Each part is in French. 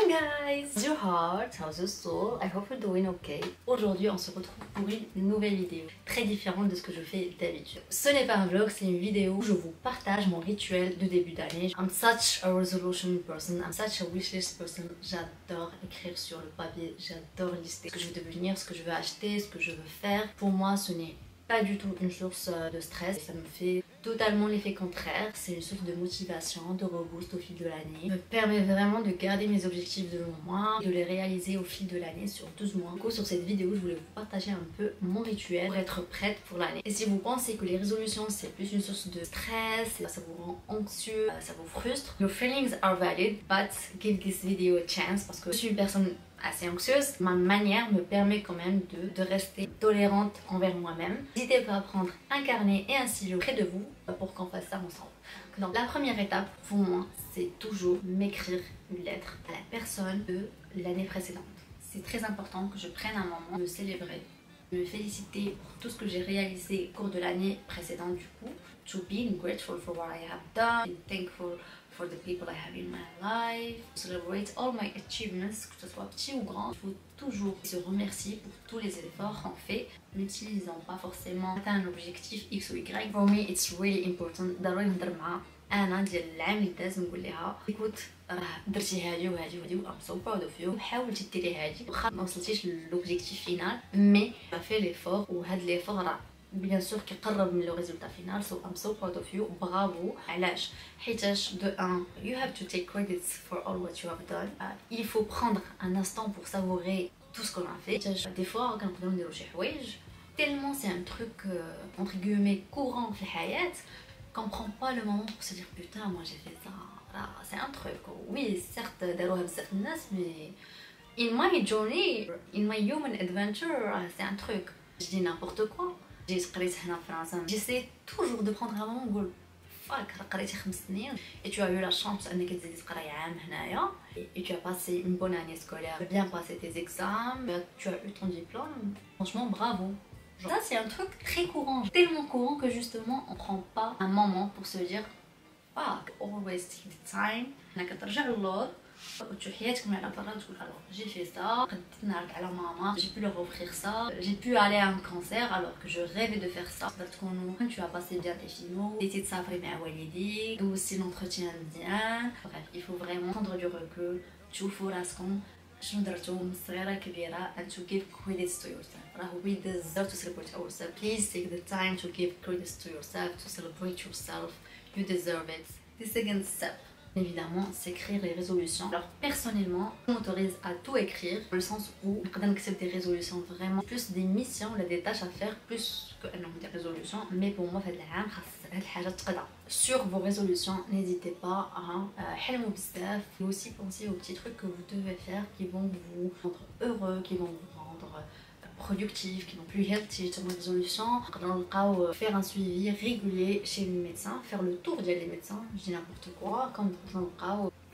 guys! How's your heart? How's your soul? I hope you're doing okay. Aujourd'hui, on se retrouve pour une nouvelle vidéo, très différente de ce que je fais d'habitude. Ce n'est pas un vlog, c'est une vidéo où je vous partage mon rituel de début d'année. I'm such a resolution person, I'm such a wishlist person. J'adore écrire sur le papier, j'adore lister ce que je veux devenir, ce que je veux acheter, ce que je veux faire. Pour moi, ce n'est pas du tout une source de stress, ça me fait totalement l'effet contraire. C'est une source de motivation, de reboost au fil de l'année. Me permet vraiment de garder mes objectifs devant moi, de les réaliser au fil de l'année sur 12 mois. Du coup, sur cette vidéo, je voulais vous partager un peu mon rituel pour être prête pour l'année. Et si vous pensez que les résolutions c'est plus une source de stress, ça vous rend anxieux, ça vous frustre, your feelings are valid, but give this video a chance parce que je suis une personne assez anxieuse, ma manière me permet quand même de rester tolérante envers moi-même. N'hésitez pas à prendre un carnet et un stylo près de vous pour qu'on fasse ça ensemble. Donc la première étape pour moi, c'est toujours m'écrire une lettre à la personne de l'année précédente. C'est très important que je prenne un moment de me célébrer, de me féliciter pour tout ce que j'ai réalisé au cours de l'année précédente du coup. To be grateful for what I have done, be thankful for the people I have in my life, celebrate all my achievements, que ce soit petit ou grand. Il faut toujours se remercier pour tous les efforts qu'on fait, n'utilisant pas forcément un objectif X ou Y. For me, it's really important. ضروري نهضر مع انا ديال العام اللي داز نقول لها écoute راه درتي هادي وهادي وهادي I'm so proud of you. حاولتي ديري هادي واخا ما وصلتيش للوبجيكتيف فينال مي fait l'effort وهاد l'effort راه bien sûr qui قرب من le résultat final. So I'm so proud of you. Bravo. علاش حيتاش de 1 you have to take credits for all what you have done. Il faut prendre un instant pour savourer tout ce qu'on a fait. Des fois كنقدروا نديروا شي حوايج tellement c'est un truc entre guillemets courant في الحياة qu'on prend pas le moment pour se dire putain moi j'ai fait ça. C'est un truc. Oui certes داروها بزاف الناس mais in my journey in my human adventure c'est un truc. Je dis n'importe quoi. جيت قريت هنا في فرنسا. J'essaie toujours de prendre un moment نقول فاك قريتي 5 سنين et tu as eu la chance انك تزيدي تقراي عام هنايا et tu as passé une bonne année scolaire, bien passé tes examens, tu as eu ton diplôme. Franchement bravo. Ça c'est un truc très courant, tellement courant que justement on prend pas un moment pour se dire fuck, always take the time. انك ترجع للور وتشوف حياتك من على برا وتقول alors j'ai fait ça, قدت نعرض على ماما, j'ai pu leur offrir ça, j'ai pu aller à un concert alors que je rêvais de faire ça. Tu as passé bien tes finaux, t'étais تسافري مع والديك, دوزتي l'entretien bien. Bref, il faut vraiment prendre du recul, تشوفوا راسكم شنو درتو من صغيره كبيره and to give credits to yourself. راه we deserve to celebrate ourselves. Please take the time to give credits to yourself, to celebrate yourself. You deserve it. The second step, évidemment, c'est écrire les résolutions. Alors personnellement, je m'autorise à tout écrire, dans le sens où je peux des résolutions vraiment plus des missions, des tâches à faire, plus que des résolutions. Mais pour moi, sur vos résolutions, n'hésitez pas à حلموا بزاف. Et aussi pensez aux petits trucs que vous devez faire qui vont vous rendre heureux, qui vont vous rendre productifs, qui vont plus healthy. Sur mes résolutions, faire un suivi régulier chez le médecin, faire le tour des médecins, je dis n'importe quoi, comme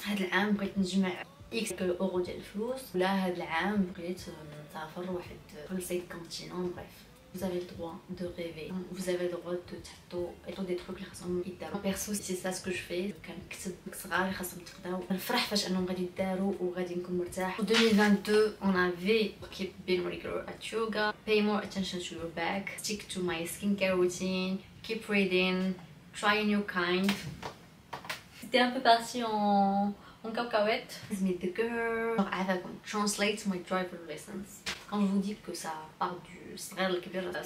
هذا العام بغيت نجمع X euro ديال الفلوس, ولا هذا العام بغيت نسافر واحد كل سيد كونتينون. Bref, vous avez le droit de rêver, vous avez le droit de تحطوا des trucs اللي خاصهم يداروا. Perso c'est ça ce que je fais. كنكتب صغار اللي خاصهم يتقداو, نفرح فاش انهم غادي يداروا وغادي نكون مرتاح. En 2022 on avait keep being regular at yoga, pay more attention to your back, stick to my skincare routine, keep reading, try a new kind. C'était un peu parti en cacahuète. Meet the girl. I have to translate my driver lessons. Quand je vous dis que ça part du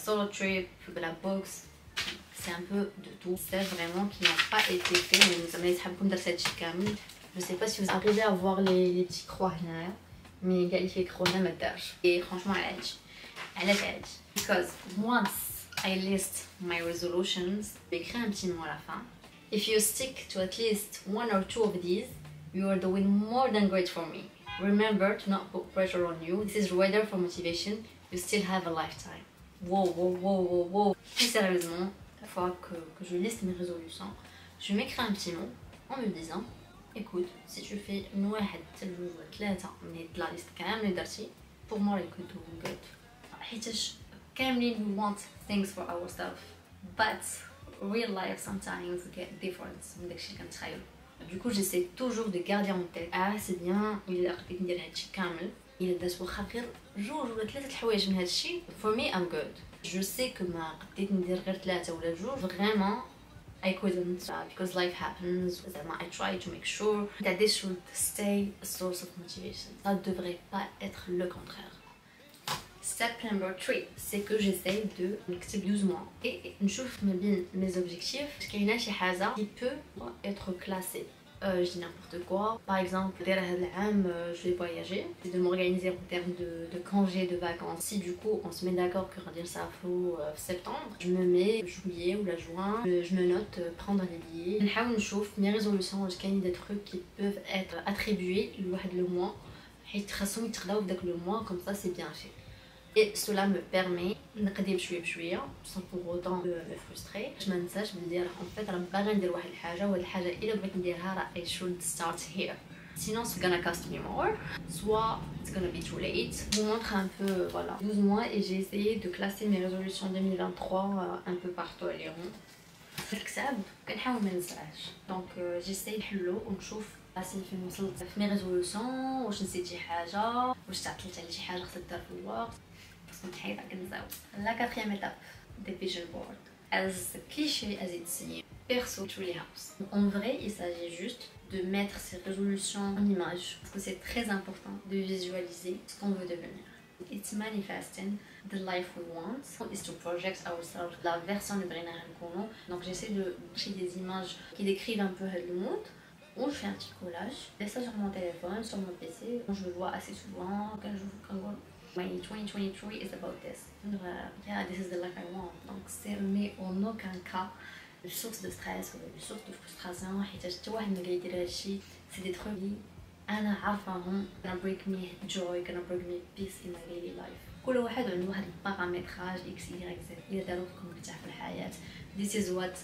solo trip, de la boxe, c'est un peu de tout. C'est vraiment qui n'a pas été fait. Je sais pas si vous arrivez à voir les petits croix là, mais il y a les croix là. Et franchement, elle est. Because once I list my resolutions, j'écris un petit mot à la fin. If you stick to at least 1 or 2 of these, you are doing more than great for me. Remember to not put pressure on you. This is rather for motivation. You still have a lifetime. Wow. Plus sérieusement, la fois que je liste mes résolutions, je m'écris un petit mot en me disant écoute, si tu fais من 1 حتى 2 3 من هاد لا ليست كامل اللي درتي, pour moi you could do good. حيتاش كاملين we want things for ourselves, but real life sometimes get different من داكشي اللي كنتخيلو. Du coup j'essaie toujours de garder en tête c'est bien إلا قدرت ندير هادشي كامل إلا درت واخا غير جوج ولا ثلاثة الحوايج من هادشي for me I'm good. Je sais que ما قدرت ندير غير ثلاثة ولا جوج vraiment I couldn't because life happens. I try to make sure that this should stay a source of motivation. Ça ne devrait pas être le contraire. Step number 3, c'est que j'essaye de نكتب 12 mois et نشوف ما بين mes objectifs parce qu'il y a شي حاجة qui peut être classée. Je dis n'importe quoi. Par exemple, je vais voyager, c'est de m'organiser en termes de congés, de vacances. Si du coup on se met d'accord que ça faut septembre, je me mets juillet ou la juin, je me note prendre des billets. نحاول نشوف mes résolutions, je gagne des trucs qui peuvent être attribués le mois. حيت خاصهم يتخلاو في داك le mois, comme ça c'est bien fait. Et cela me permet نقدي بشويه بشويه sans pour autant me frustrer. Je منساش بلي en fait انا باغا ندير واحد الحاجه وهاد الحاجه الا بغيت نديرها راه I should start here. Sinon c'est gonna cost me more, soit it's gonna be too late. Je vous montre un peu voilà 12 mois et j'ai essayé de classer mes résolutions 2023 un peu partout à l'Iran. الكتاب كنحاول ما ننساهاش دونك جيساي نحلو ونشوف راسي فين وصلت في مي ريزولوشن، واش نسيت شي حاجه، واش تعطلت على شي حاجه خصها دار في الوقت. كنت حيطه كنساو. La quatrième étape des vision board. As cliché as it seems, perso truly helps. En vrai, il s'agit juste de mettre ses résolutions en image parce que c'est très important de visualiser ce qu'on veut devenir. It's manifesting the life we want is to project ourselves la version de بغينا نكونوا. Donc j'essaie de chercher des images qui décrivent un peu le mood. Ou je fais un petit collage, je laisse ça sur mon téléphone, sur mon PC. Je le vois assez souvent quand je vois 2023 is about this. Yeah, this is the life I want. Donc mais en aucun cas une source de stress ou une source de frustration. حيت حتى واحد ما يدير هادشي. C'est des trucs اللي انا عارفاهم gonna bring me joy, gonna bring me peace in my daily life. كل واحد عنده واحد البارامتراج x y z اللي دارو فيكم مرتاح في الحياة. This is what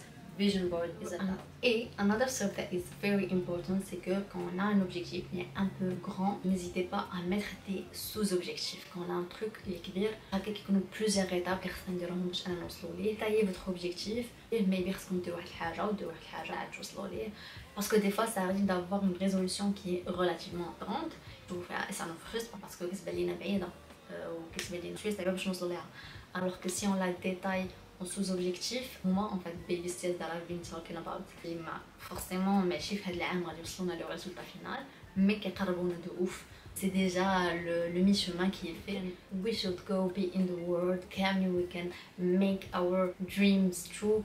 vision board is about. Et another step that is very important, c'est que quand on a un objectif qui est un peu grand, n'hésitez pas à mettre des sous-objectifs. Quand on a un truc qui est كبير, هكا كيكونوا plusieurs étapes اللي خصنا نديروهم باش انا نوصلوا ليه. Taillez votre objectif et maybe خصكم ديروا واحد الحاجة وديروا واحد الحاجة عاد توصلوا ليه. Parce que des fois ça arrive d'avoir une résolution qui est relativement grande. Ça nous frustre parce que كتبان لينا بعيدة وكتبان لينا شوية صعيبة باش نوصلوا ليها. Alors que si on la détaille en sous-objectif, moi en fait baby steps that I've been talking about forcément ماشي في هاد العام غادي يوصلونا لو résultat final mais كيقربونا de ouf. C'est déjà le mi-chemin qui est fait. We should go be in the world. We can make our dreams true.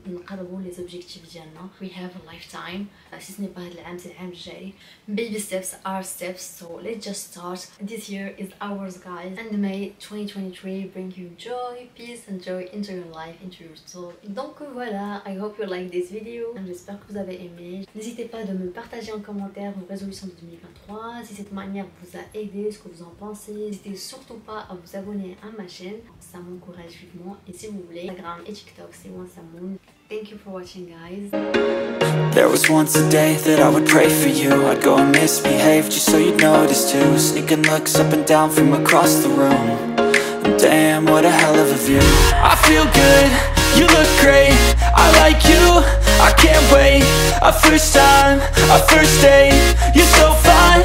نقربوا les objectifs ديالنا. We have a lifetime. Si ce n'est pas هاد العام c'est العام الجاي. Baby steps are steps. So let's just start. This year is ours, guys. And may 2023 bring you joy, peace and joy into your life, into your soul. Donc voilà, I hope you like this video. J'espère que vous avez aimé. N'hésitez pas de me partager en commentaire vos résolutions de 2023. Si cette manière vous a aidé, ce que vous en pensez. N'hésitez surtout pas à vous abonner à ma chaîne, ça m'encourage vivement. Et si vous voulez, Instagram et TikTok, c'est Wansamoon. Thank you for watching, guys. There was once a day that I would pray for you. I'd go and misbehave just so you'd notice too. Sneaking looks up and down from across the room. And damn, what a hell of a view. I feel good, you look great, I like you, I can't wait. A first time, a first date, you're so fine.